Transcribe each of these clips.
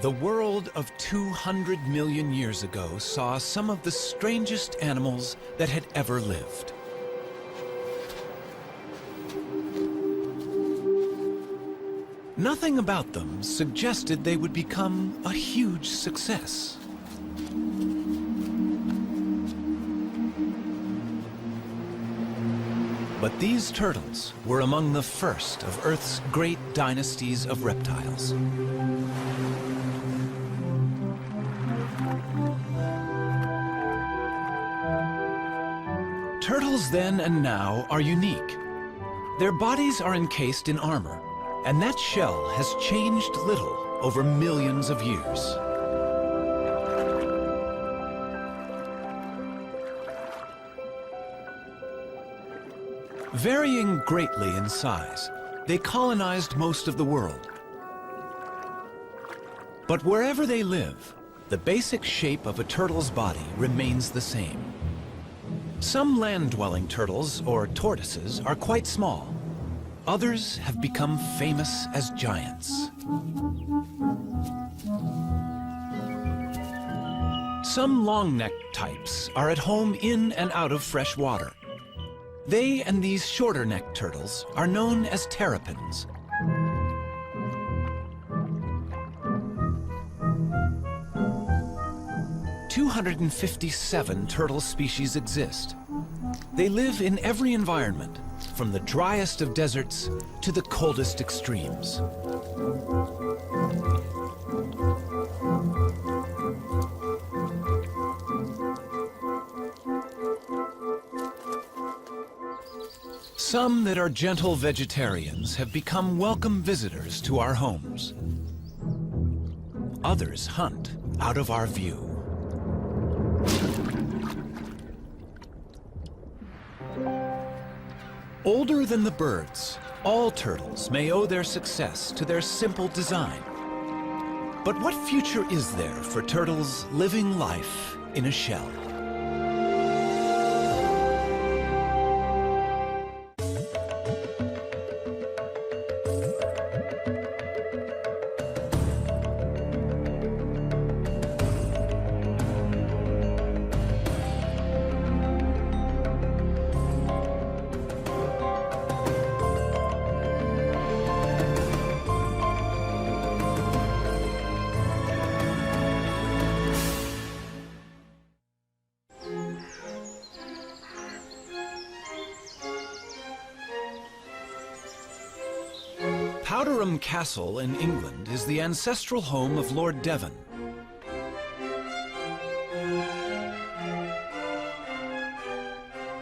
The world of 200 million years ago saw some of the strangest animals that had ever lived. Nothing about them suggested they would become a huge success. But these turtles were among the first of Earth's great dynasties of reptiles. Turtles then and now are unique. Their bodies are encased in armor, and that shell has changed little over millions of years. Varying greatly in size, they colonized most of the world. But wherever they live, the basic shape of a turtle's body remains the same. Some land-dwelling turtles, or tortoises, are quite small. Others have become famous as giants. Some long-necked types are at home in and out of fresh water. They and these shorter-necked turtles are known as terrapins. "257 turtle species exist. They live in every environment, from the driest of deserts to the coldest extremes. Some that are gentle vegetarians have become welcome visitors to our homes. Others hunt out of our view. Older than the birds, all turtles may owe their success to their simple design. But what future is there for turtles living life in a shell? Powderham Castle in England is the ancestral home of Lord Devon.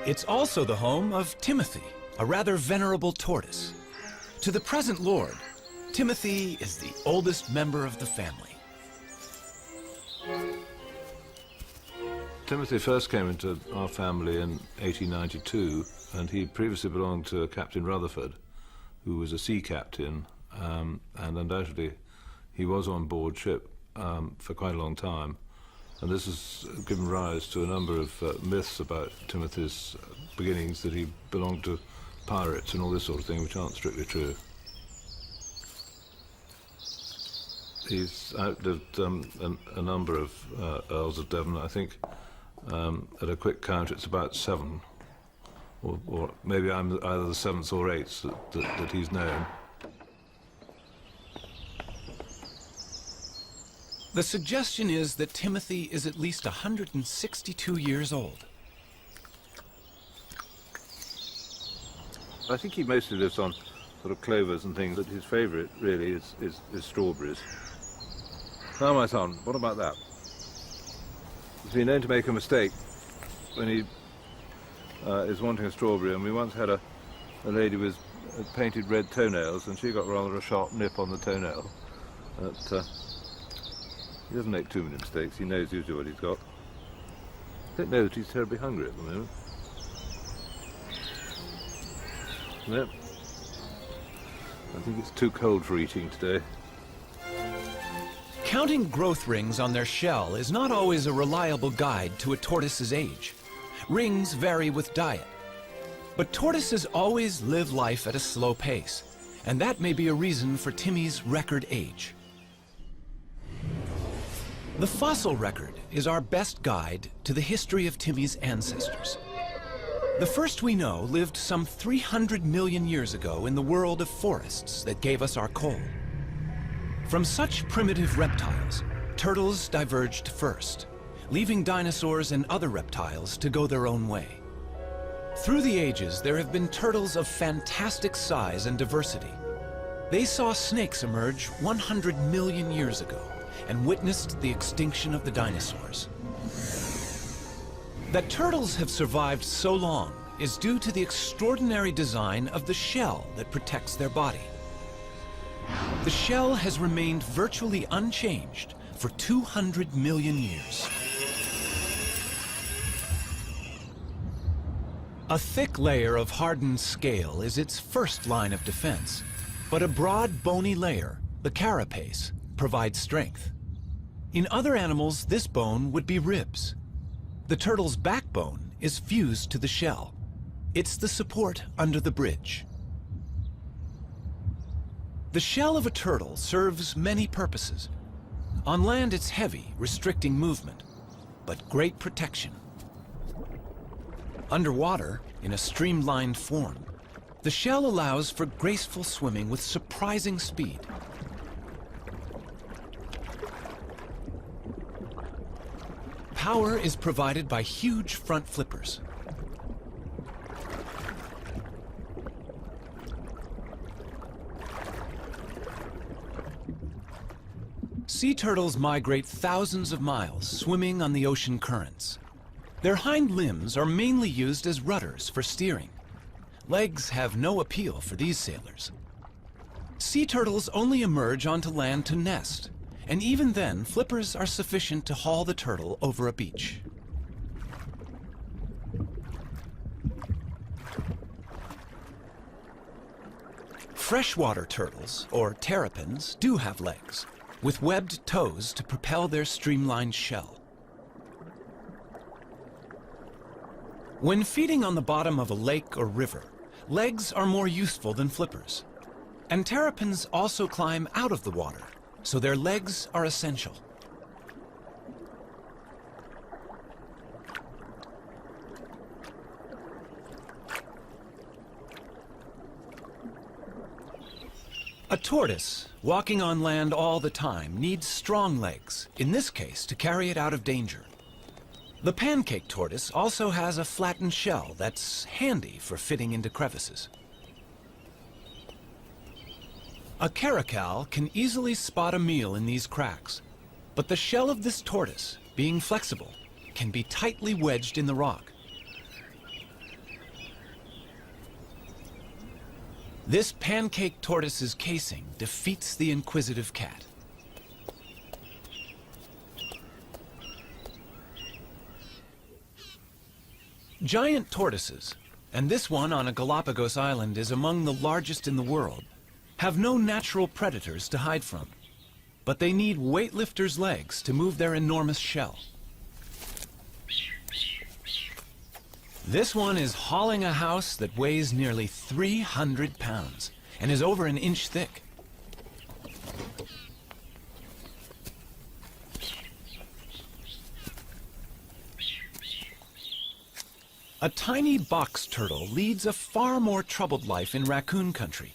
It's also the home of Timothy, a rather venerable tortoise. To the present Lord, Timothy is the oldest member of the family. Timothy first came into our family in 1892, and he previously belonged to Captain Rutherford, who was a sea captain, and undoubtedly he was on board ship for quite a long time. And this has given rise to a number of myths about Timothy's beginnings, that he belonged to pirates and all this sort of thing, which aren't strictly true. He's outlived a number of Earls of Devon. I think at a quick count it's about 7. Or maybe I'm either the 7th or 8th that he's known. The suggestion is that Timothy is at least 162 years old. I think he mostly lives on sort of clovers and things, but his favourite really is strawberries. Now, my son, what about that? He's been known to make a mistake when he is wanting a strawberry, and we once had a lady with painted red toenails, and she got rather a sharp nip on the toenail. But he doesn't make too many mistakes. He knows usually what he's got. I don't know that he's terribly hungry at the moment. No. I think it's too cold for eating today. Counting growth rings on their shell is not always a reliable guide to a tortoise's age. Rings vary with diet. But tortoises always live life at a slow pace, and that may be a reason for Timmy's record age. The fossil record is our best guide to the history of Timmy's ancestors. The first we know lived some 300 million years ago in the world of forests that gave us our coal. From such primitive reptiles, turtles diverged first, leaving dinosaurs and other reptiles to go their own way. Through the ages, there have been turtles of fantastic size and diversity. They saw snakes emerge 100 million years ago and witnessed the extinction of the dinosaurs. That turtles have survived so long is due to the extraordinary design of the shell that protects their body. The shell has remained virtually unchanged for 200 million years. A thick layer of hardened scale is its first line of defense, but a broad, bony layer, the carapace, provides strength. In other animals, this bone would be ribs. The turtle's backbone is fused to the shell. It's the support under the bridge. The shell of a turtle serves many purposes. On land, it's heavy, restricting movement, but great protection. Underwater, in a streamlined form, the shell allows for graceful swimming with surprising speed. Power is provided by huge front flippers. Sea turtles migrate thousands of miles, swimming on the ocean currents. Their hind limbs are mainly used as rudders for steering. Legs have no appeal for these sailors. Sea turtles only emerge onto land to nest, and even then, flippers are sufficient to haul the turtle over a beach. Freshwater turtles, or terrapins, do have legs, with webbed toes to propel their streamlined shell. When feeding on the bottom of a lake or river, legs are more useful than flippers. And terrapins also climb out of the water, so their legs are essential. A tortoise, walking on land all the time, needs strong legs, in this case to carry it out of danger. The pancake tortoise also has a flattened shell that's handy for fitting into crevices. A caracal can easily spot a meal in these cracks, but the shell of this tortoise, being flexible, can be tightly wedged in the rock. This pancake tortoise's casing defeats the inquisitive cat. Giant tortoises, and this one on a Galapagos island is among the largest in the world, have no natural predators to hide from, but they need weightlifters' legs to move their enormous shell. This one is hauling a house that weighs nearly 300 pounds and is over an inch thick. A tiny box turtle leads a far more troubled life in raccoon country,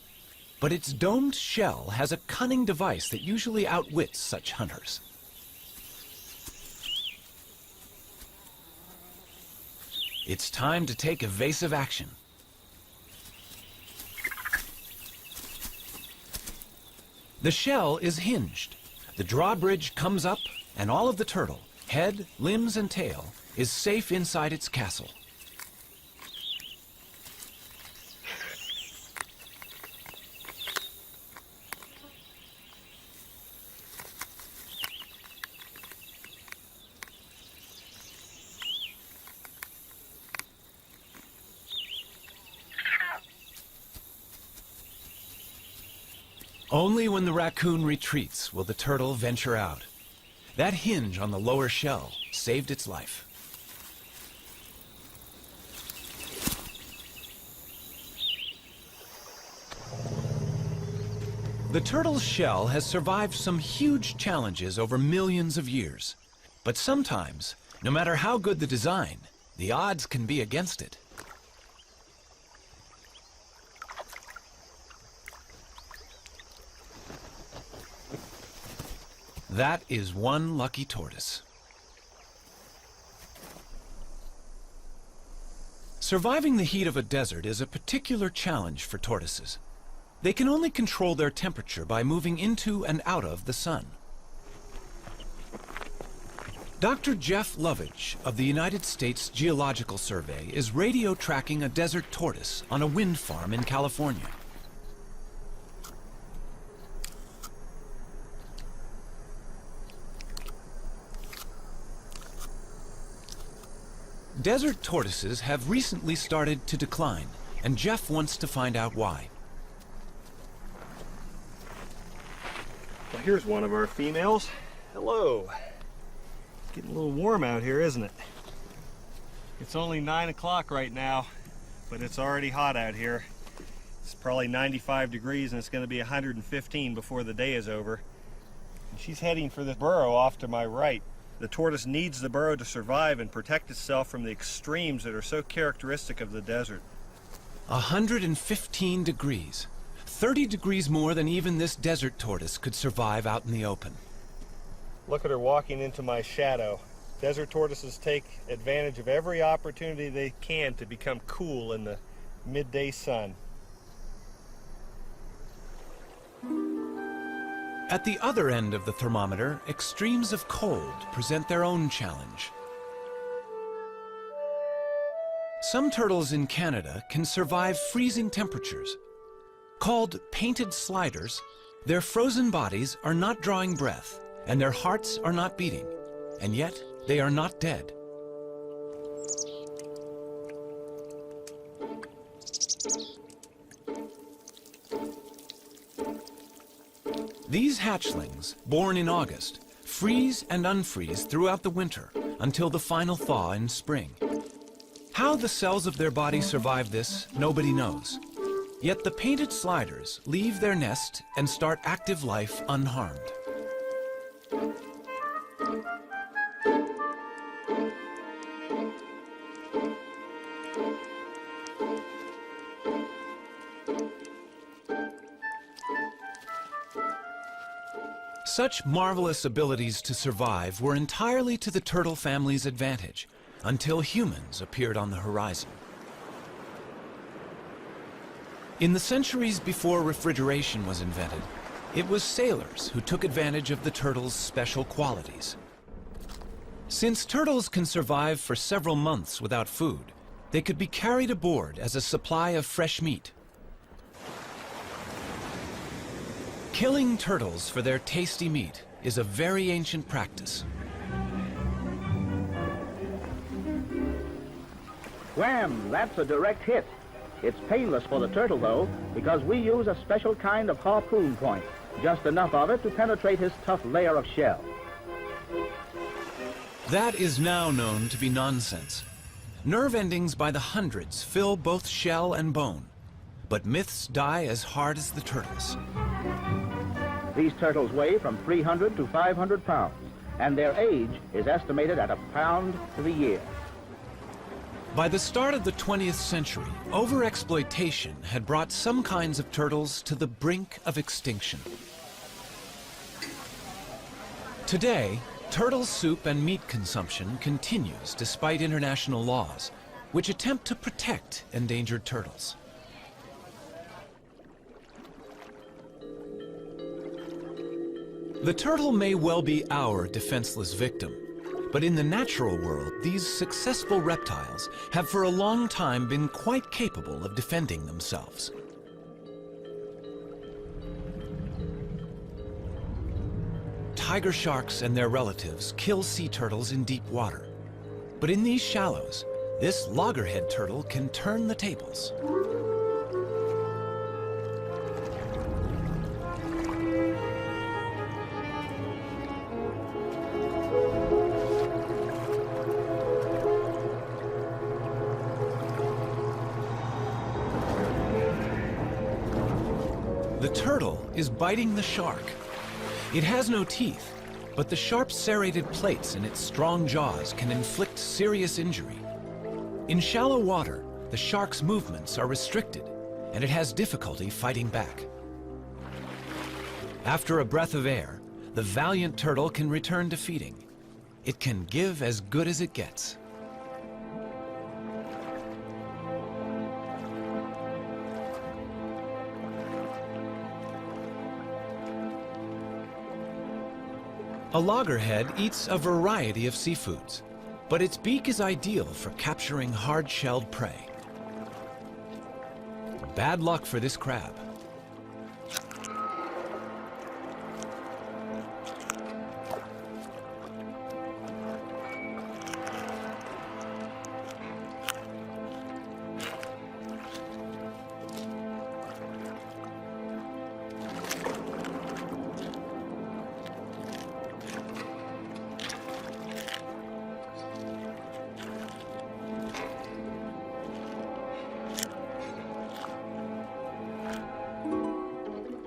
but its domed shell has a cunning device that usually outwits such hunters. It's time to take evasive action. The shell is hinged. The drawbridge comes up, and all of the turtle, head, limbs, and tail, is safe inside its castle. Only when the raccoon retreats will the turtle venture out. That hinge on the lower shell saved its life. The turtle's shell has survived some huge challenges over millions of years. But sometimes, no matter how good the design, the odds can be against it. That is one lucky tortoise. Surviving the heat of a desert is a particular challenge for tortoises. They can only control their temperature by moving into and out of the sun. Dr. Jeff Lovich of the United States Geological Survey is radio tracking a desert tortoise on a wind farm in California. Desert tortoises have recently started to decline, and Jeff wants to find out why. Well, here's one of our females. Hello. Getting a little warm out here, isn't it? It's only 9 o'clock right now, but it's already hot out here. It's probably 95 degrees and it's going to be 115 before the day is over. And she's heading for the burrow off to my right. The tortoise needs the burrow to survive and protect itself from the extremes that are so characteristic of the desert. 115 degrees. 30 degrees more than even this desert tortoise could survive out in the open. Look at her walking into my shadow. Desert tortoises take advantage of every opportunity they can to become cool in the midday sun. At the other end of the thermometer, extremes of cold present their own challenge. Some turtles in Canada can survive freezing temperatures. Called painted sliders, their frozen bodies are not drawing breath, and their hearts are not beating, and yet they are not dead. These hatchlings, born in August, freeze and unfreeze throughout the winter until the final thaw in spring. How the cells of their body survive this, nobody knows. Yet the painted sliders leave their nest and start active life unharmed. Such marvelous abilities to survive were entirely to the turtle family's advantage, until humans appeared on the horizon. In the centuries before refrigeration was invented, it was sailors who took advantage of the turtle's special qualities. Since turtles can survive for several months without food, they could be carried aboard as a supply of fresh meat. Killing turtles for their tasty meat is a very ancient practice. Wham! That's a direct hit. It's painless for the turtle, though, because we use a special kind of harpoon point, just enough of it to penetrate his tough layer of shell. That is now known to be nonsense. Nerve endings by the hundreds fill both shell and bone, but myths die as hard as the turtles. These turtles weigh from 300 to 500 pounds, and their age is estimated at 1 pound to the year. By the start of the 20th century, overexploitation had brought some kinds of turtles to the brink of extinction. Today, turtle soup and meat consumption continues despite international laws, which attempt to protect endangered turtles. The turtle may well be our defenseless victim, but in the natural world, these successful reptiles have for a long time been quite capable of defending themselves. Tiger sharks and their relatives kill sea turtles in deep water. But in these shallows, this loggerhead turtle can turn the tables. The The turtle is biting the shark. It has no teeth, but the sharp serrated plates in its strong jaws can inflict serious injury. In shallow water, the shark's movements are restricted, and it has difficulty fighting back. After a breath of air, the valiant turtle can return to feeding. It can give as good as it gets. A loggerhead eats a variety of seafoods, but its beak is ideal for capturing hard-shelled prey. Bad luck for this crab.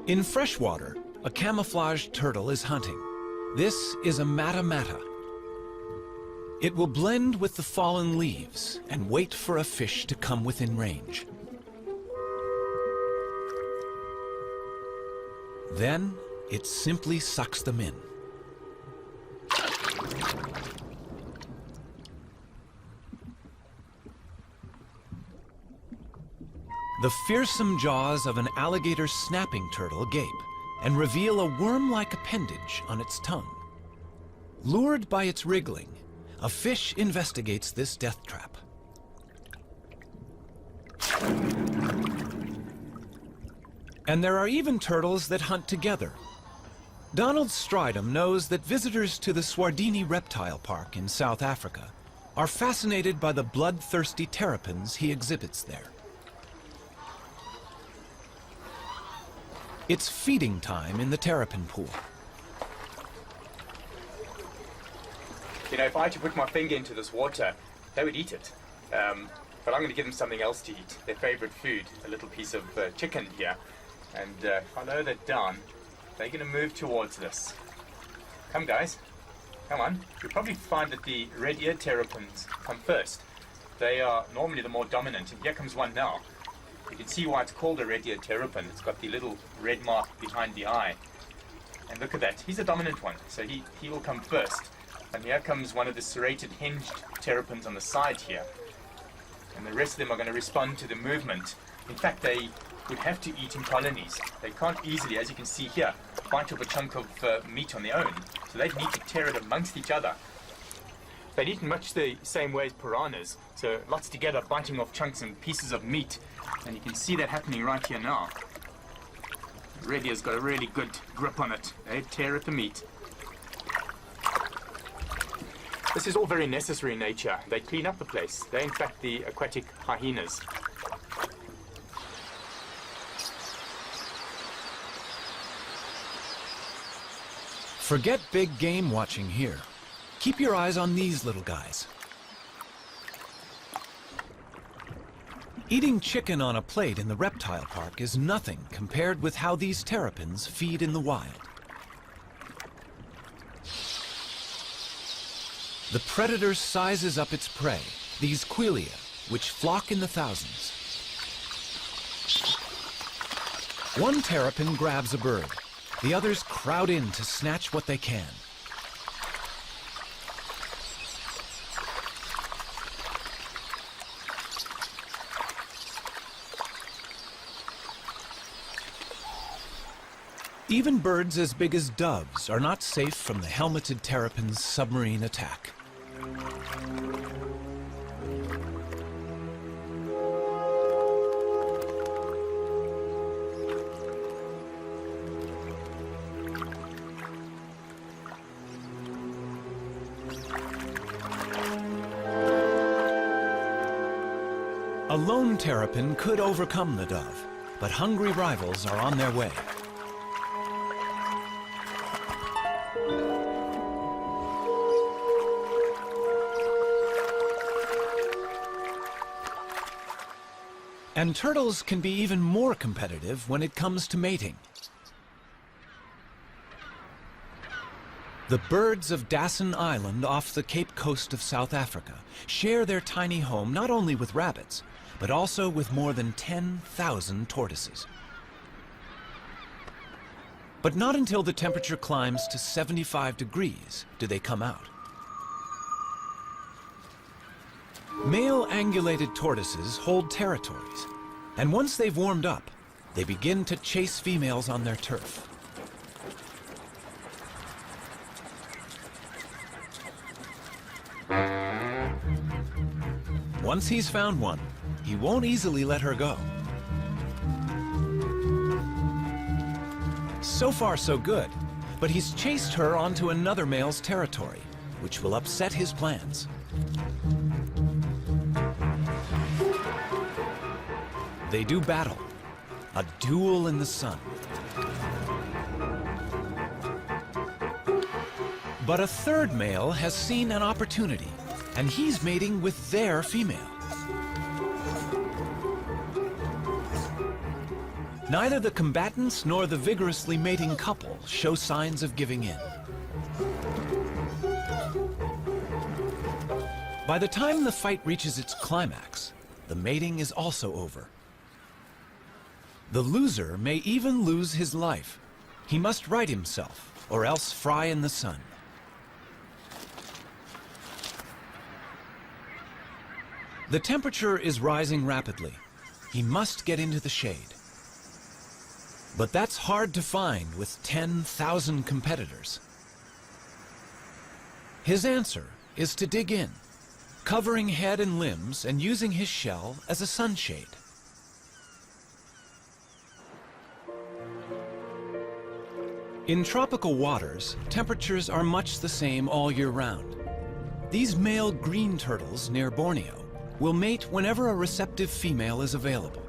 In freshwater, a camouflaged turtle is hunting. This is a mata-mata. It will blend with the fallen leaves and wait for a fish to come within range. Then, it simply sucks them in. The fearsome jaws of an alligator snapping turtle gape and reveal a worm-like appendage on its tongue. Lured by its wriggling, a fish investigates this death trap. And there are even turtles that hunt together. Donald Stridham knows that visitors to the Swardini Reptile Park in South Africa are fascinated by the bloodthirsty terrapins he exhibits there. It's feeding time in the terrapin pool. You know, if I had to put my finger into this water, they would eat it. But I'm going to give them something else to eat, their favorite food, a little piece of chicken here. And if I lower that down, they're going to move towards this. Come, guys. Come on. You'll probably find that the red-eared terrapins come first. They are normally the more dominant, and here comes one now. You can see why it's called a red-eared terrapin. It's got the little red mark behind the eye. And look at that. He's a dominant one, so he will come first. And here comes one of the serrated hinged terrapins on the side here. And the rest of them are going to respond to the movement. In fact, they would have to eat in colonies. They can't easily, as you can see here, bite off a chunk of meat on their own. So they need to tear it amongst each other. They'd eat in much the same way as piranhas. So lots together, biting off chunks and pieces of meat. And you can see that happening right here now. Red ear's got a really good grip on it. They tear at the meat. This is all very necessary in nature. They clean up the place. They're in fact the aquatic hyenas. Forget big game watching here. Keep your eyes on these little guys. Eating chicken on a plate in the reptile park is nothing compared with how these terrapins feed in the wild. The predator sizes up its prey, these quelea, which flock in the thousands. One terrapin grabs a bird. The others crowd in to snatch what they can. Even birds as big as doves are not safe from the helmeted terrapin's submarine attack. A lone terrapin could overcome the dove, but hungry rivals are on their way. And turtles can be even more competitive when it comes to mating. The birds of Dasson Island off the Cape Coast of South Africa share their tiny home not only with rabbits, but also with more than 10,000 tortoises. But not until the temperature climbs to 75 degrees do they come out. Male angulated tortoises hold territories, and once they've warmed up, they begin to chase females on their turf. Once he's found one, he won't easily let her go. So far, so good, but he's chased her onto another male's territory, which will upset his plans. They do battle, a duel in the sun. But a third male has seen an opportunity, and he's mating with their female. Neither the combatants nor the vigorously mating couple show signs of giving in. By the time the fight reaches its climax, the mating is also over. The loser may even lose his life. He must right himself, or else fry in the sun. The temperature is rising rapidly. He must get into the shade. But that's hard to find with 10,000 competitors. His answer is to dig in, covering head and limbs and using his shell as a sunshade. In tropical waters, temperatures are much the same all year round. These male green turtles near Borneo will mate whenever a receptive female is available.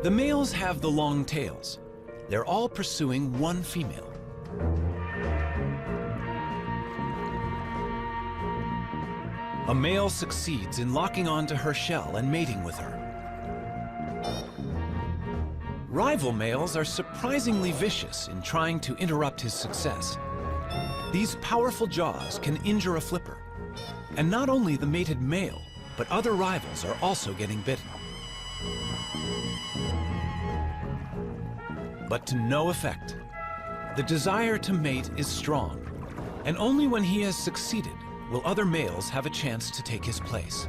The males have the long tails. They're all pursuing one female. A male succeeds in locking onto her shell and mating with her. Rival males are surprisingly vicious in trying to interrupt his success. These powerful jaws can injure a flipper. And not only the mated male, but other rivals are also getting bitten. But to no effect. The desire to mate is strong, and only when he has succeeded will other males have a chance to take his place.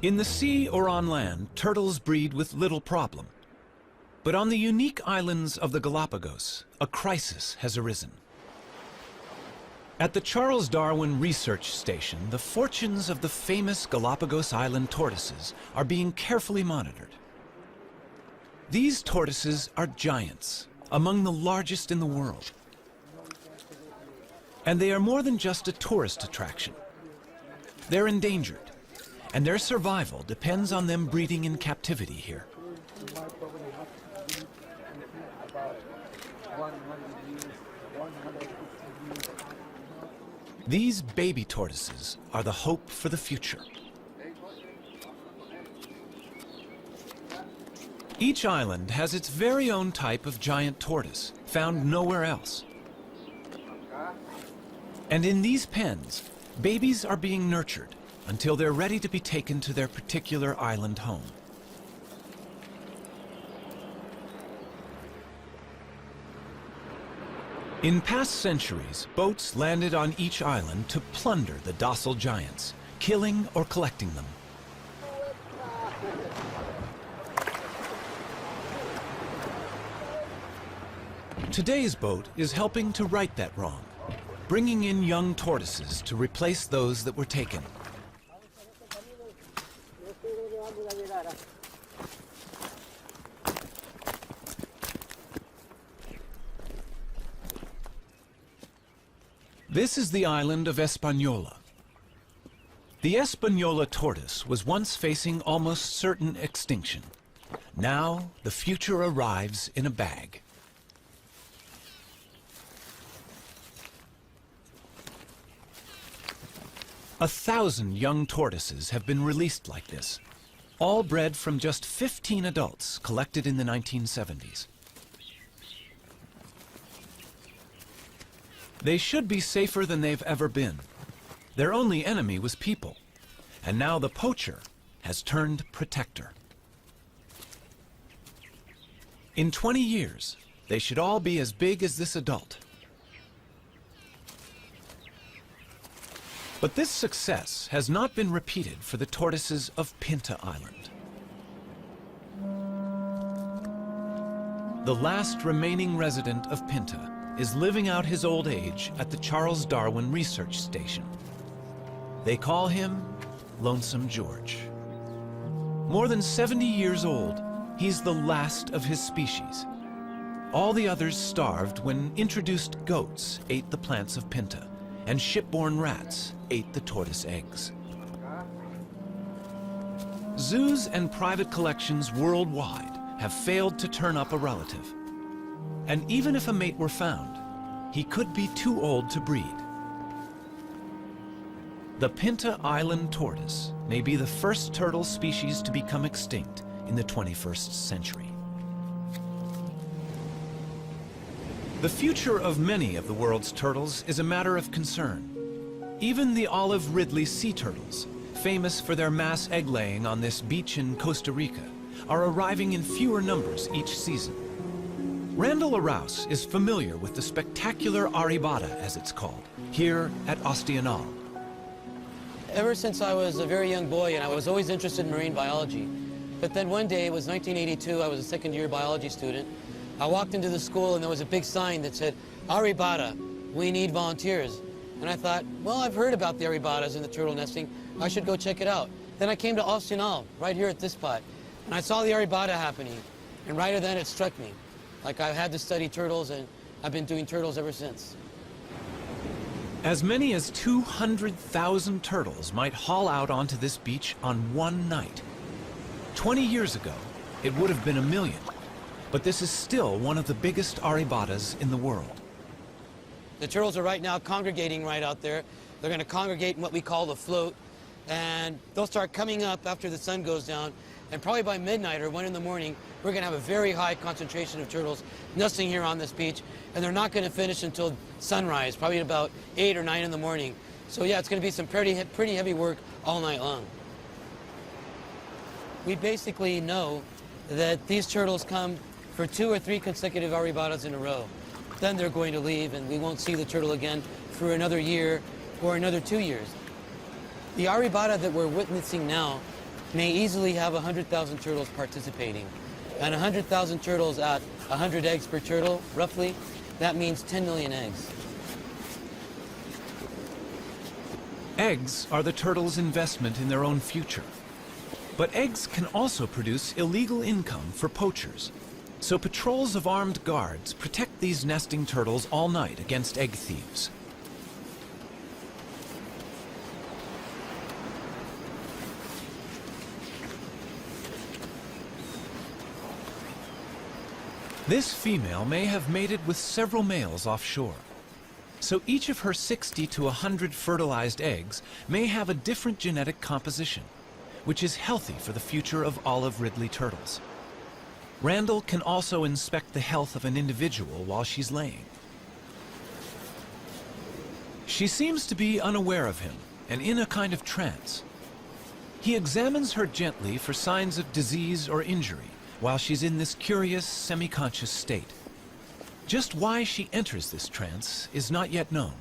In the sea or on land, turtles breed with little problem. But on the unique islands of the Galapagos, a crisis has arisen. At the Charles Darwin Research Station, the fortunes of the famous Galapagos Island tortoises are being carefully monitored. These tortoises are giants, among the largest in the world. And they are more than just a tourist attraction. They're endangered, and their survival depends on them breeding in captivity here. These baby tortoises are the hope for the future. Each island has its very own type of giant tortoise, found nowhere else. And in these pens, babies are being nurtured until they're ready to be taken to their particular island home. In past centuries, boats landed on each island to plunder the docile giants, killing or collecting them. Today's boat is helping to right that wrong, bringing in young tortoises to replace those that were taken. This is the island of Hispaniola. The Hispaniola tortoise was once facing almost certain extinction. Now, the future arrives in a bag. A 1,000 young tortoises have been released like this, all bred from just 15 adults collected in the 1970s. They should be safer than they've ever been. Their only enemy was people, and now the poacher has turned protector. In 20 years, they should all be as big as this adult. But this success has not been repeated for the tortoises of Pinta Island. The last remaining resident of Pinta is living out his old age at the Charles Darwin Research Station. They call him Lonesome George. More than 70 years old, he's the last of his species. All the others starved when introduced goats ate the plants of Pinta, and shipborne rats ate the tortoise eggs. Zoos and private collections worldwide have failed to turn up a relative. And even if a mate were found, he could be too old to breed. The Pinta Island tortoise may be the first turtle species to become extinct in the 21st century. The future of many of the world's turtles is a matter of concern. Even the olive Ridley sea turtles, famous for their mass egg-laying on this beach in Costa Rica, are arriving in fewer numbers each season. Randall Arouse is familiar with the spectacular aribata, as it's called, here at Ostianal. Ever since I was a very young boy, and I was always interested in marine biology. But then one day, it was 1982, I was a second-year biology student. I walked into the school and there was a big sign that said, Aribata, we need volunteers. And I thought, well, I've heard about the Aribatas and the turtle nesting. I should go check it out. Then I came to Ostianal, right here at this spot, and I saw the Aribata happening. And right then it struck me. Like I had to study turtles, and I've been doing turtles ever since. As many as 200,000 turtles might haul out onto this beach on one night. 20 years ago, it would have been 1 million. But this is still one of the biggest aribatas in the world. The turtles are right now congregating right out there. They're going to congregate in what we call the float, and they'll start coming up after the sun goes down, and probably by midnight or 1 in the morning, we're going to have a very high concentration of turtles nesting here on this beach, and they're not going to finish until sunrise, probably about 8 or 9 in the morning. So yeah, it's going to be some pretty heavy work all night long. We basically know that these turtles come for 2 or 3 consecutive aribatas in a row. Then they're going to leave, and we won't see the turtle again for another year or another 2 years. The aribata that we're witnessing now may easily have 100,000 turtles participating. And 100,000 turtles at 100 eggs per turtle, roughly, that means 10 million eggs. Eggs are the turtles' investment in their own future. But eggs can also produce illegal income for poachers. So patrols of armed guards protect these nesting turtles all night against egg thieves. This female may have mated with several males offshore. So each of her 60 to 100 fertilized eggs may have a different genetic composition, which is healthy for the future of olive Ridley turtles. Randall can also inspect the health of an individual while she's laying. She seems to be unaware of him and in a kind of trance. He examines her gently for signs of disease or injury while she's in this curious, semi-conscious state. Just why she enters this trance is not yet known.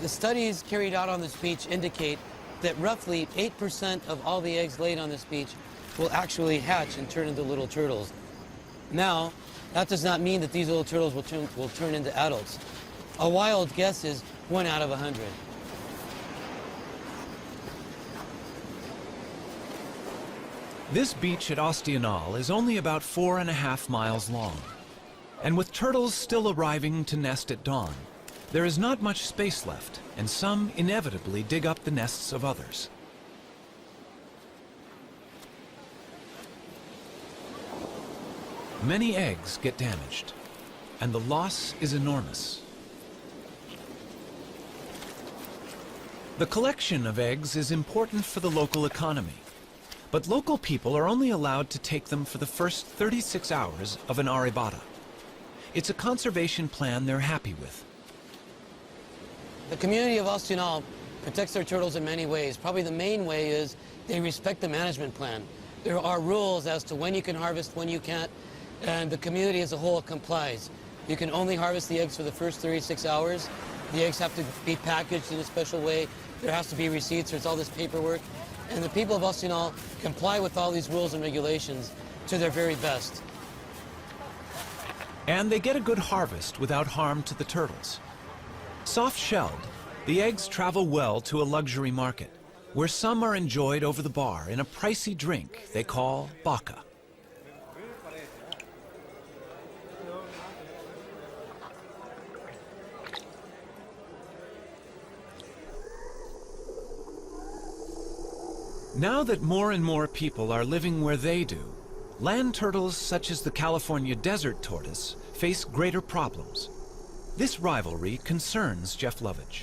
The studies carried out on this beach indicate that roughly 8% of all the eggs laid on this beach will actually hatch and turn into little turtles. Now, that does not mean that these little turtles will turn into adults. A wild guess is 1 out of 100. This beach at Ostianal is only about 4.5 miles long. And with turtles still arriving to nest at dawn, there is not much space left, and some inevitably dig up the nests of others. Many eggs get damaged, and the loss is enormous. The collection of eggs is important for the local economy, but local people are only allowed to take them for the first 36 hours of an arribada. It's a conservation plan they're happy with. The community of Ostional protects their turtles in many ways. Probably the main way is they respect the management plan. There are rules as to when you can harvest, when you can't, and the community as a whole complies. You can only harvest the eggs for the first 36 hours. The eggs have to be packaged in a special way. There has to be receipts. There's all this paperwork. And the people of Ostional comply with all these rules and regulations to their very best. And they get a good harvest without harm to the turtles. Soft-shelled, the eggs travel well to a luxury market, where some are enjoyed over the bar in a pricey drink they call baka. Now that more and more people are living where they do, land turtles such as the California desert tortoise face greater problems. This rivalry concerns Jeff Lovich.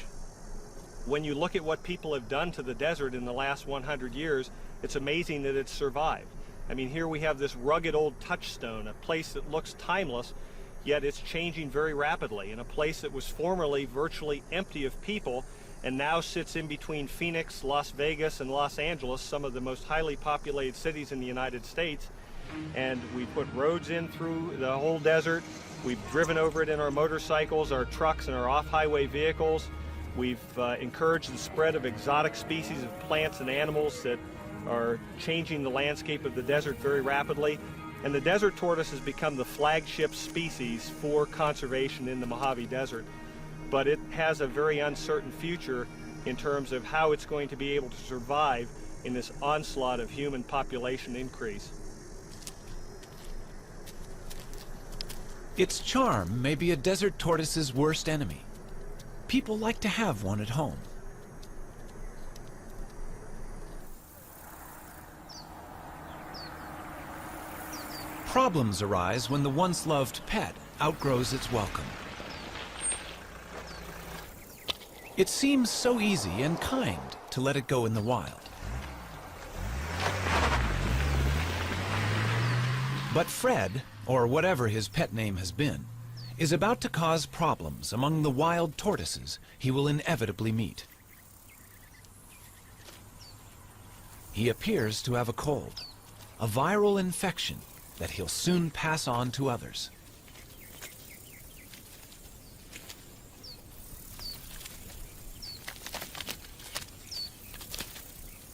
When you look at what people have done to the desert in the last 100 years, it's amazing that it's survived. I mean, here we have this rugged old touchstone, a place that looks timeless, yet it's changing very rapidly, in a place that was formerly virtually empty of people and now sits in between Phoenix, Las Vegas, and Los Angeles, some of the most highly populated cities in the United States. And we put roads in through the whole desert. We've driven over it in our motorcycles, our trucks, and our off-highway vehicles. We've encouraged the spread of exotic species of plants and animals that are changing the landscape of the desert very rapidly. And the desert tortoise has become the flagship species for conservation in the Mojave Desert. But it has a very uncertain future in terms of how it's going to be able to survive in this onslaught of human population increase. Its charm may be a desert tortoise's worst enemy. People like to have one at home. Problems arise when the once loved pet outgrows its welcome. It seems so easy and kind to let it go in the wild. But Fred, or whatever his pet name has been, is about to cause problems among the wild tortoises he will inevitably meet. He appears to have a cold, a viral infection that he'll soon pass on to others.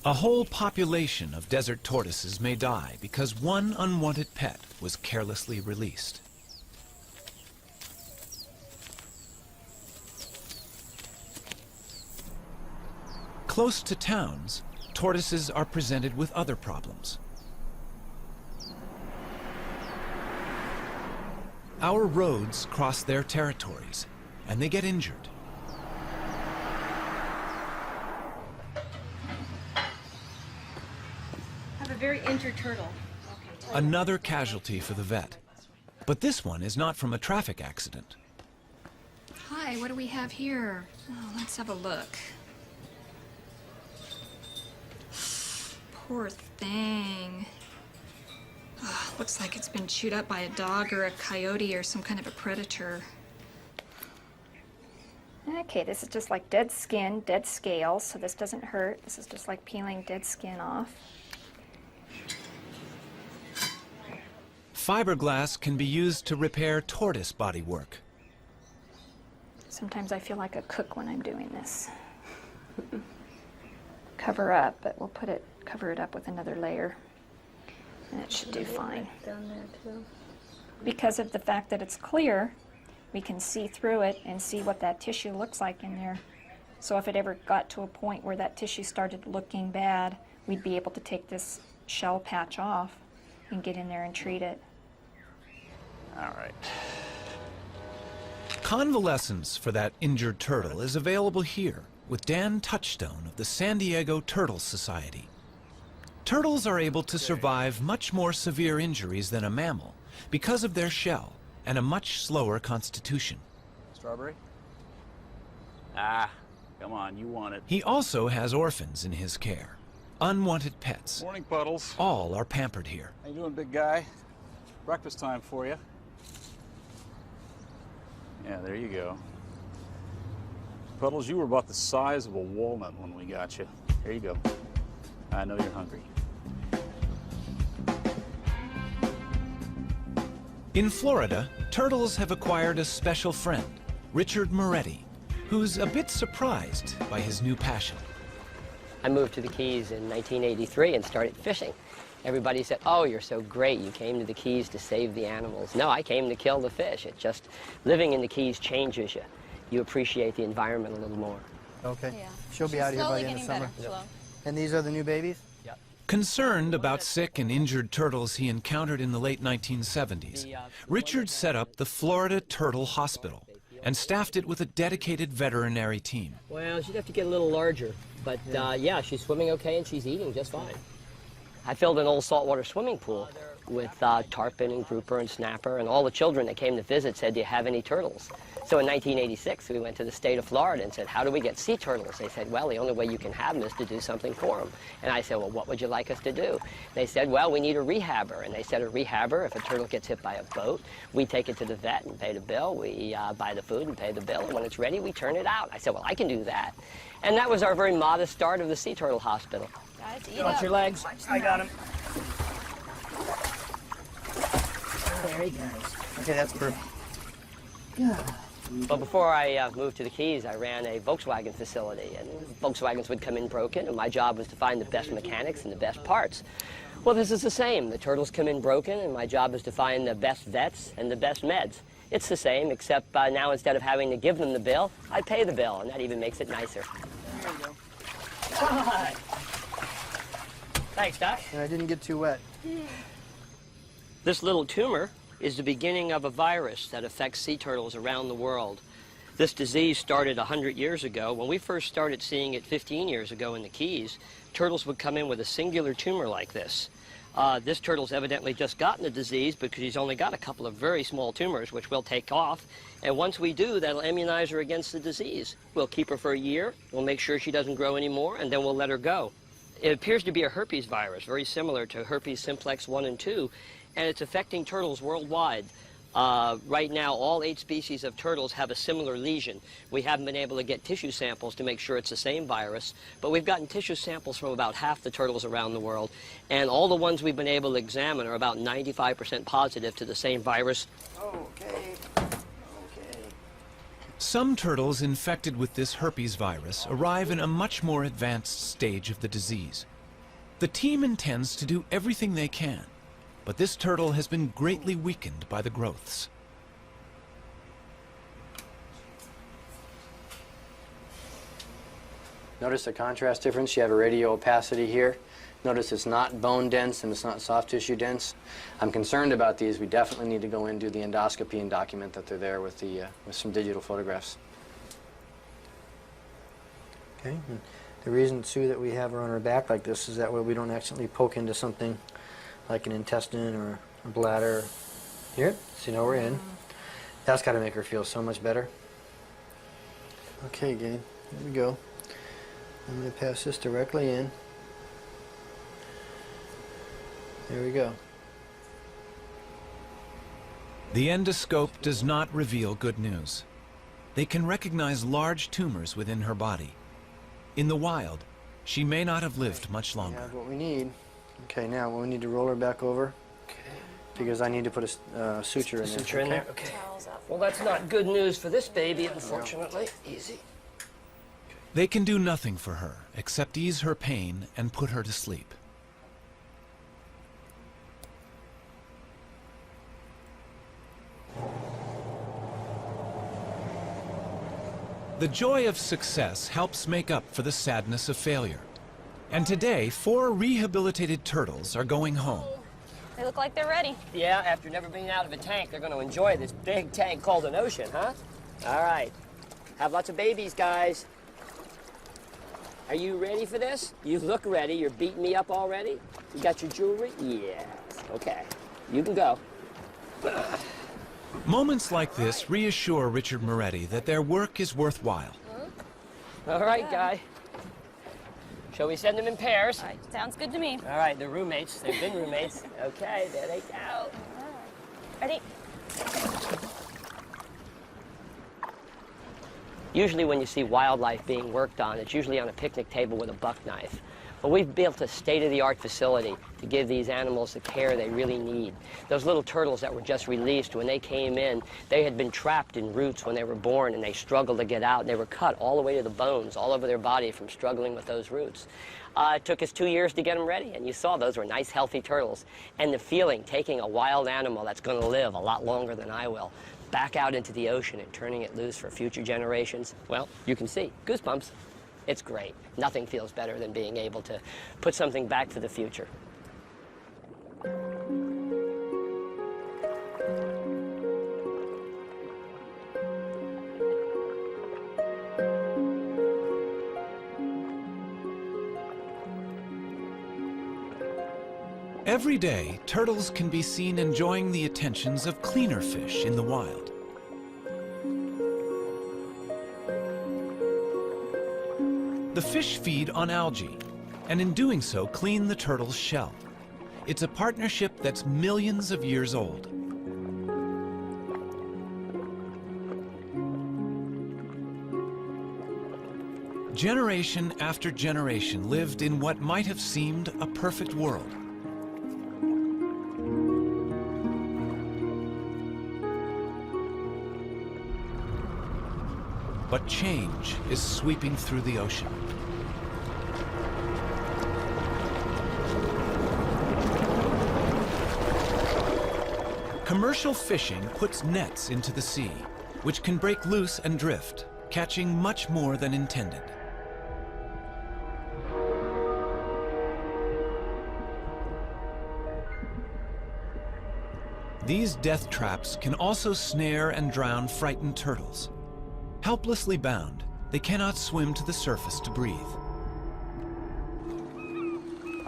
A whole population of desert tortoises may die because one unwanted pet was carelessly released. Close to towns, tortoises are presented with other problems. Our roads cross their territories, and they get injured. Very injured turtle. Another casualty for the vet. But this one is not from a traffic accident. Hi, what do we have here? Oh, let's have a look. Poor thing. Oh, looks like it's been chewed up by a dog or a coyote or some kind of a predator. Okay, this is just like dead skin, dead scales, so this doesn't hurt. This is just like peeling dead skin off. Fiberglass can be used to repair tortoise bodywork. Sometimes I feel like a cook when I'm doing this. Cover up, but we'll cover it up with another layer, and it should do fine. Down there too. Because of the fact that it's clear, we can see through it and see what that tissue looks like in there. So if it ever got to a point where that tissue started looking bad, we'd be able to take this shell patch off and get in there and treat it. All right. Convalescence for that injured turtle is available here with Dan Touchstone of the San Diego Turtle Society. Turtles are able to survive much more severe injuries than a mammal because of their shell and a much slower constitution. Strawberry? Ah, come on, you want it. He also has orphans in his care, unwanted pets. Morning, Puddles. All are pampered here. How you doing, big guy? Breakfast time for you. Yeah, there you go. Puddles, you were about the size of a walnut when we got you. Here you go. I know you're hungry. In Florida, turtles have acquired a special friend, Richard Moretti, who's a bit surprised by his new passion. I moved to the Keys in 1983 and started fishing. Everybody said, oh, you're so great. You came to the Keys to save the animals. No, I came to kill the fish. It just, living in the Keys changes you. You appreciate the environment a little more. Okay. Yeah. She'll be out of here by the end of summer. And these are the new babies? Yep. Concerned about sick and injured turtles he encountered in the late 1970s, Richard set up the Florida Turtle Hospital and staffed it with a dedicated veterinary team. Well, she'd have to get a little larger, but yeah, she's swimming okay and she's eating just fine. I filled an old saltwater swimming pool with tarpon and grouper and snapper, and all the children that came to visit said, do you have any turtles? So in 1986, we went to the state of Florida and said, how do we get sea turtles? They said, well, the only way you can have them is to do something for them. And I said, well, what would you like us to do? They said, well, we need a rehabber. And they said, a rehabber, if a turtle gets hit by a boat, we take it to the vet and pay the bill. We buy the food and pay the bill. And when it's ready, we turn it out. I said, well, I can do that. And that was our very modest start of the Sea Turtle Hospital. Guys, eat Watch up. your legs. I got him. There he goes. Okay, that's perfect. Well, before I moved to the Keys, I ran a Volkswagen facility, and Volkswagens would come in broken, and my job was to find the best mechanics and the best parts. Well, this is the same. The turtles come in broken, and my job is to find the best vets and the best meds. It's the same, except now instead of having to give them the bill, I pay the bill, and that even makes it nicer. There you go. Hi. Thanks, Doc. And I didn't get too wet. This little tumor is the beginning of a virus that affects sea turtles around the world. This disease started 100 years ago. When we first started seeing it 15 years ago in the Keys, turtles would come in with a singular tumor like this. This turtle's evidently just gotten the disease because he's only got a couple of very small tumors, which we'll take off. And once we do, that'll immunize her against the disease. We'll keep her for a year, we'll make sure she doesn't grow anymore, and then we'll let her go. It appears to be a herpes virus, very similar to herpes simplex 1 and 2, and it's affecting turtles worldwide. Right now, all 8 species of turtles have a similar lesion. We haven't been able to get tissue samples to make sure it's the same virus, but we've gotten tissue samples from about half the turtles around the world, and all the ones we've been able to examine are about 95% positive to the same virus. Okay. Some turtles infected with this herpes virus arrive in a much more advanced stage of the disease. The team intends to do everything they can, but this turtle has been greatly weakened by the growths. Notice the contrast difference. You have a radio opacity here. Notice it's not bone dense and it's not soft tissue dense. I'm concerned about these. We definitely need to go in and do the endoscopy and document that they're there with some digital photographs. Okay. And the reason, Sue, that we have her on her back like this is that way we don't accidentally poke into something like an intestine or a bladder. Here, see, now we're in. That's got to make her feel so much better. Okay, gang, here we go. I'm going to pass this directly in. There we go. The endoscope does not reveal good news. They can recognize large tumors within her body. In the wild, she may not have lived much We longer. have what we need. Okay, now we need to roll her back over. Okay. Because I need to put a suture in there. Suture in there? Okay. Well, that's not good news for this baby, unfortunately. Easy. They can do nothing for her except ease her pain and put her to sleep. The joy of success helps make up for the sadness of failure. And today, 4 rehabilitated turtles are going home. They look like they're ready. Yeah, after never being out of a tank, they're going to enjoy this big tank called an ocean, huh? All right. Have lots of babies, guys. Are you ready for this? You look ready. You're beating me up already? You got your jewelry? Yes. Okay. You can go. Moments like this reassure Richard Moretti that their work is worthwhile. All right, Guy. Shall we send them in pairs? All right, sounds good to me. All right, they're roommates. They've been roommates. Okay, there they go. Ready? Usually when you see wildlife being worked on, it's usually on a picnic table with a buck knife. But we've built a state-of-the-art facility to give these animals the care they really need. Those little turtles that were just released, when they came in, they had been trapped in roots when they were born, and they struggled to get out. And they were cut all the way to the bones, all over their body from struggling with those roots. It took us 2 years to get them ready, and you saw those were nice, healthy turtles. And the feeling, taking a wild animal that's going to live a lot longer than I will, back out into the ocean and turning it loose for future generations, well, you can see, goosebumps. It's great. Nothing feels better than being able to put something back for the future. Every day, turtles can be seen enjoying the attentions of cleaner fish in the wild. The fish feed on algae, and in doing so, clean the turtle's shell. It's a partnership that's millions of years old. Generation after generation lived in what might have seemed a perfect world. But change is sweeping through the ocean. Commercial fishing puts nets into the sea, which can break loose and drift, catching much more than intended. These death traps can also snare and drown frightened turtles. Helplessly bound, they cannot swim to the surface to breathe.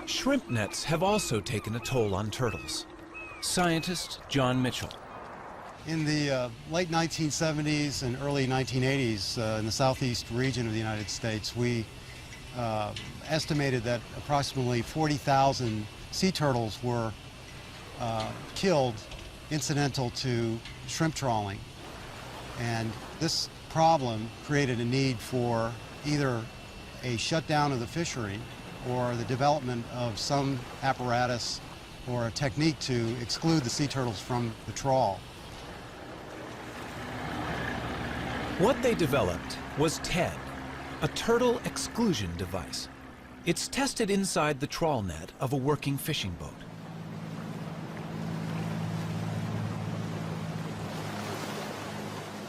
Shrimp nets have also taken a toll on turtles. Scientist John Mitchell. In the late 1970s and early 1980s in the southeast region of the United States, we estimated that approximately 40,000 sea turtles were killed incidental to shrimp trawling. And this problem created a need for either a shutdown of the fishery or the development of some apparatus or a technique to exclude the sea turtles from the trawl. What they developed was TED, a turtle exclusion device. It's tested inside the trawl net of a working fishing boat.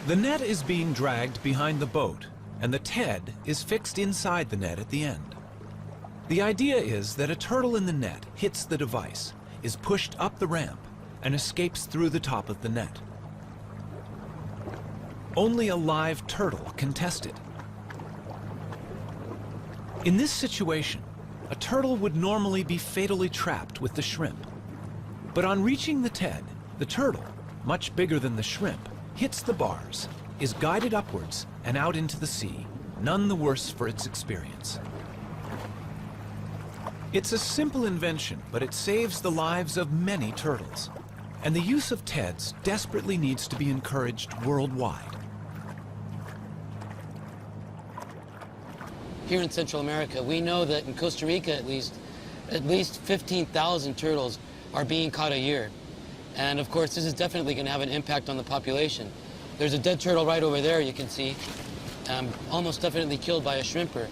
The net is being dragged behind the boat, and the TED is fixed inside the net at the end. The idea is that a turtle in the net hits the device, is pushed up the ramp, and escapes through the top of the net. Only a live turtle can test it. In this situation, a turtle would normally be fatally trapped with the shrimp. But on reaching the TED, the turtle, much bigger than the shrimp, hits the bars, is guided upwards and out into the sea, none the worse for its experience. It's a simple invention, but it saves the lives of many turtles. And the use of TEDs desperately needs to be encouraged worldwide. Here in Central America, we know that in Costa Rica at least 15,000 turtles are being caught a year. And of course, this is definitely going to have an impact on the population. There's a dead turtle right over there, you can see, almost definitely killed by a shrimper.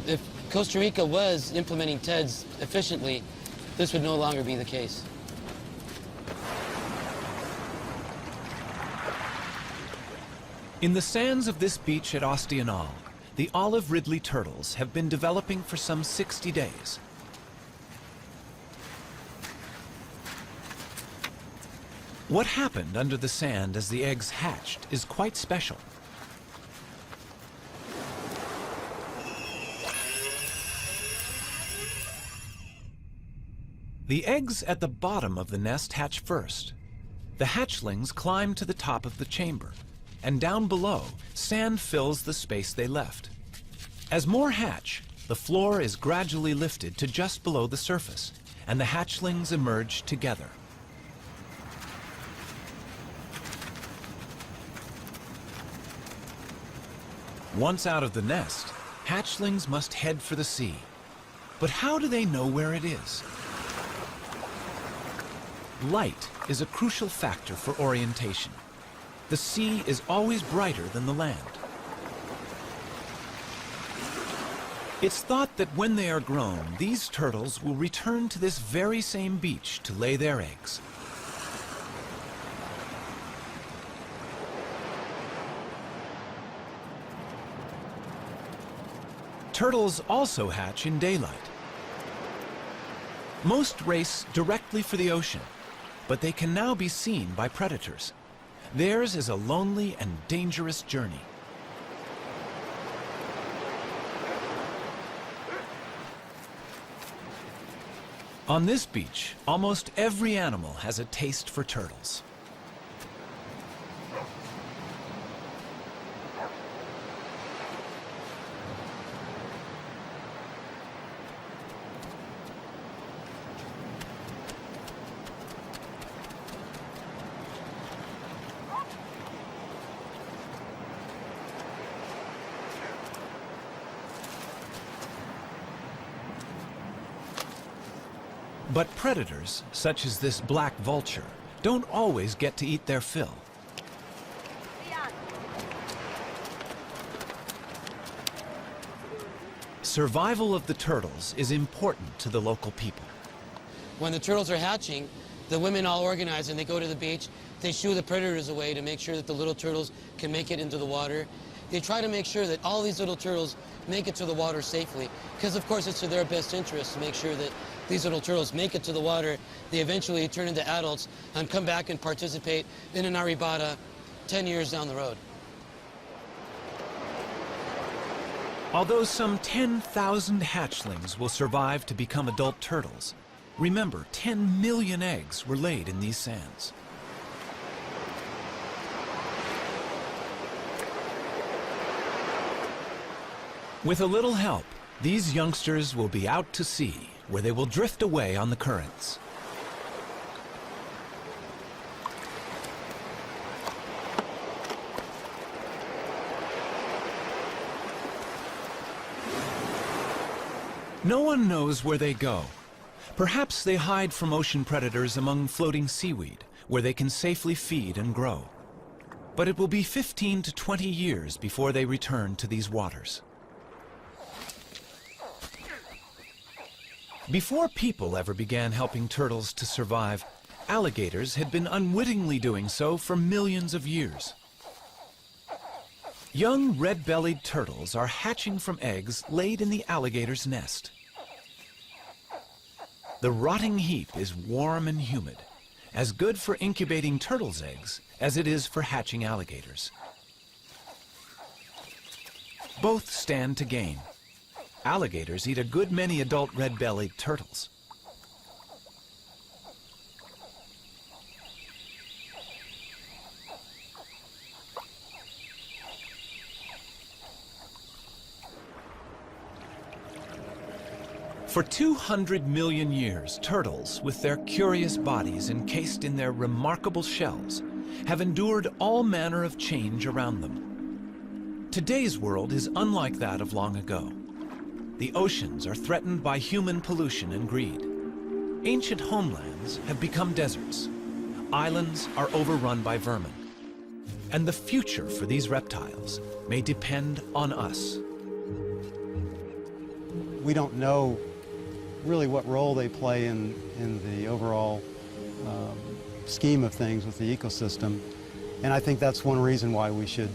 If Costa Rica was implementing TEDs efficiently, this would no longer be the case. In the sands of this beach at Ostianal, the olive ridley turtles have been developing for some 60 days. What happened under the sand as the eggs hatched is quite special. The eggs at the bottom of the nest hatch first. The hatchlings climb to the top of the chamber, and down below, sand fills the space they left. As more hatch, the floor is gradually lifted to just below the surface, and the hatchlings emerge together. Once out of the nest, hatchlings must head for the sea. But how do they know where it is? Light is a crucial factor for orientation. The sea is always brighter than the land. It's thought that when they are grown, these turtles will return to this very same beach to lay their eggs. Turtles also hatch in daylight. Most race directly for the ocean, but they can now be seen by predators. Theirs is a lonely and dangerous journey. On this beach, almost every animal has a taste for turtles. But predators, such as this black vulture, don't always get to eat their fill. Survival of the turtles is important to the local people. When the turtles are hatching, the women all organize and they go to the beach. They shoo the predators away to make sure that the little turtles can make it into the water. They try to make sure that all these little turtles make it to the water safely, because of course it's to their best interest to make sure that these little turtles make it to the water. They eventually turn into adults and come back and participate in an arribada 10 years down the road. Although some 10,000 hatchlings will survive to become adult turtles, remember 10 million eggs were laid in these sands. With a little help, these youngsters will be out to sea, where they will drift away on the currents. No one knows where they go. Perhaps they hide from ocean predators among floating seaweed, where they can safely feed and grow. But it will be 15 to 20 years before they return to these waters. Before people ever began helping turtles to survive, alligators had been unwittingly doing so for millions of years. Young red-bellied turtles are hatching from eggs laid in the alligator's nest. The rotting heap is warm and humid, as good for incubating turtles' eggs as it is for hatching alligators. Both stand to gain. Alligators eat a good many adult red-bellied turtles. For 200 million years, turtles, with their curious bodies encased in their remarkable shells, have endured all manner of change around them. Today's world is unlike that of long ago. The oceans are threatened by human pollution and greed. Ancient homelands have become deserts. Islands are overrun by vermin. And the future for these reptiles may depend on us. We don't know really what role they play in the overall scheme of things with the ecosystem. And I think that's one reason why we should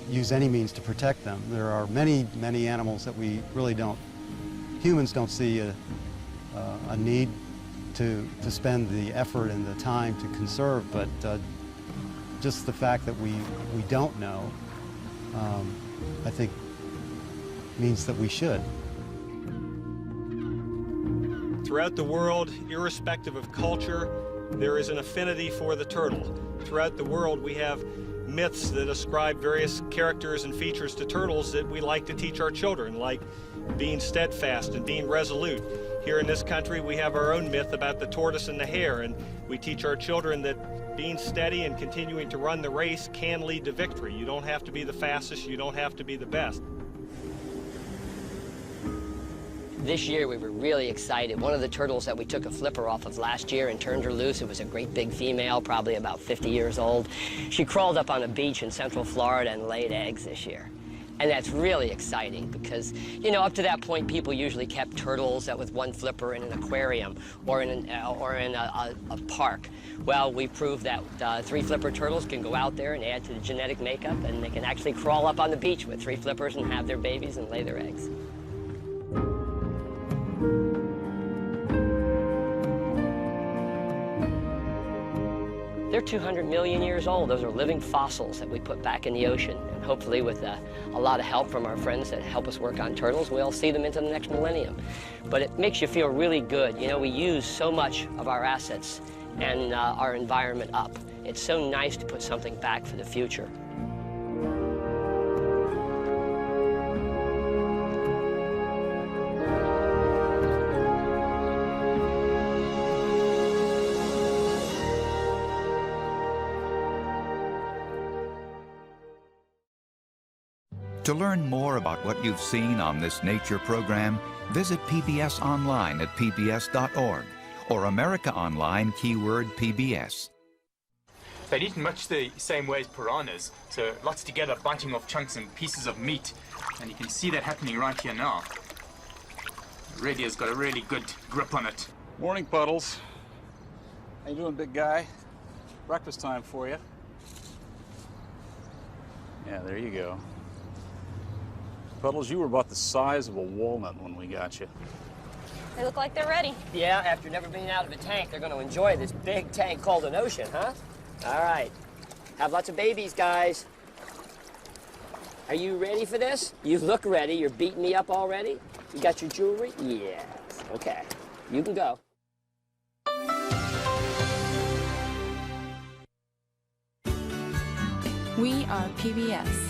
use any means to protect them. There are many, many animals that we really humans don't see a need to spend the effort and the time to conserve, but just the fact that we don't know, I think means that we should. Throughout the world, irrespective of culture, there is an affinity for the turtle. Throughout the world, we have myths that ascribe various characters and features to turtles that we like to teach our children, like being steadfast and being resolute. Here in this country, we have our own myth about the tortoise and the hare, and we teach our children that being steady and continuing to run the race can lead to victory. You don't have to be the fastest, you don't have to be the best. This year we were really excited. One of the turtles that we took a flipper off of last year and turned her loose, it was a great big female, probably about 50 years old. She crawled up on a beach in Central Florida and laid eggs this year. And that's really exciting because, you know, up to that point, people usually kept turtles with one flipper in an aquarium or in a park. Well, we proved that 3 flipper turtles can go out there and add to the genetic makeup, and they can actually crawl up on the beach with 3 flippers and have their babies and lay their eggs. They're 200 million years old. Those are living fossils that we put back in the ocean. And hopefully with a lot of help from our friends that help us work on turtles, we'll see them into the next millennium. But it makes you feel really good. You know, we use so much of our assets and our environment up. It's so nice to put something back for the future. To learn more about what you've seen on this nature program, visit PBS online at pbs.org or America Online keyword PBS. They'd eaten much the same way as piranhas, so lots together, biting off chunks and pieces of meat. And you can see that happening right here now. The radio's got a really good grip on it. Morning, Puddles. How you doing, big guy? Breakfast time for you. Yeah, there you go. Puddles, you were about the size of a walnut when we got you. They look like they're ready. Yeah, after never being out of a tank, they're going to enjoy this big tank called an ocean, huh? All right. Have lots of babies, guys. Are you ready for this? You look ready. You're beating me up already? You got your jewelry? Yes. Okay. You can go. We are PBS.